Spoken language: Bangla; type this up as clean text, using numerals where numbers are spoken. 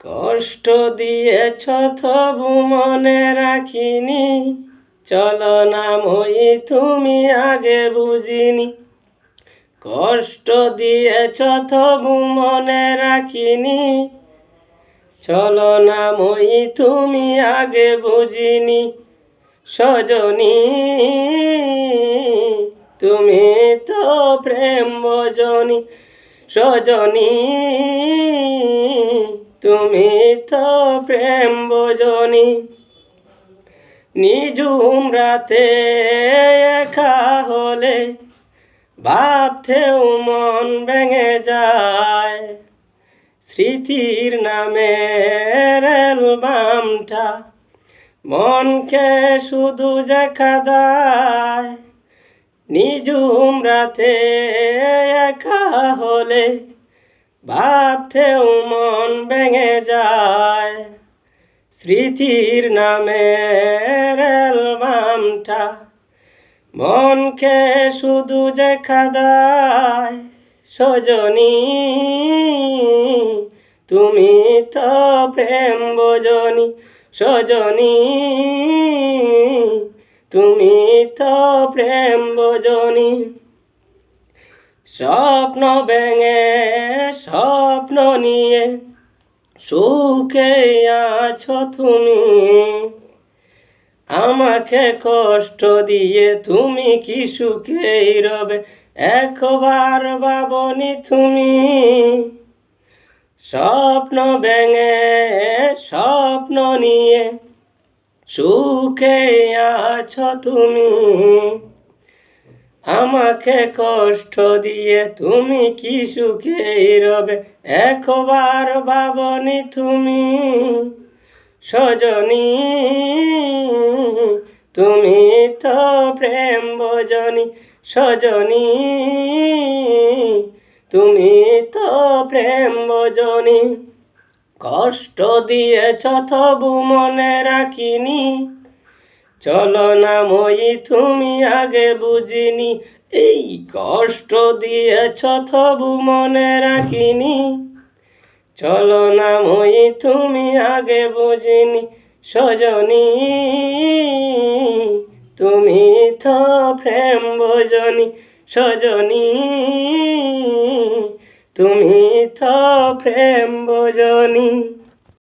কষ্ট দিয়েছ তবু মনে রাখিনি, চলো না মই তুমি আগে বুঝিনি। কষ্ট দিয়েছ তবু মনে রাখিনি, চলো না মই তুমি আগে বুঝিনি। সজনী তুমি তো প্রেম বোঝনি, সজনী তুমি তো প্রেম বোঝনি। নিঝুম রাতে একা হলে ভাবতেও মন ভেঙে যায়। স্মৃতির নামের অ্যালবামটা মনকে শুধু দেখা দেয়। নিঝুম রাতে একা হলে ভাবতেও মন ভেঙে যায়। স্মৃতির নামের অ্যালবামটা মনকে শুধু দেখা দেয়। সজনী তুমি তো প্রেম বোঝনি, সজনী তুমি তো প্রেম বোঝনি। স্বপ্ন ভেঙে স্বপ্ন নিয়ে সুখে আছো তুমি, আমাকে কষ্ট দিয়ে তুমি কি সুখেই রবে একবার ভাবনি তুমি। স্বপ্ন ভেঙে স্বপ্ন নিয়ে সুখে আছো তুমি, আমাকে কষ্ট দিয়ে তুমি কি সুখেই রবে একবার ভাবনি তুমি। সজনী তুমি তো প্রেম বোঝনি, সজনী তুমি তো প্রেম বোঝনি। কষ্ট দিয়েছ তবু মনে রাখিনি, চলো না মই তুমি আগে বুঝিনি। এই কষ্ট দিয়েছ তবু মনে রাখিনি, চলো না মই তুমি আগে বুঝিনি। সজনী তুমি তো প্রেম বোঝনি, সজনী তুমি তো প্রেম বোঝনি।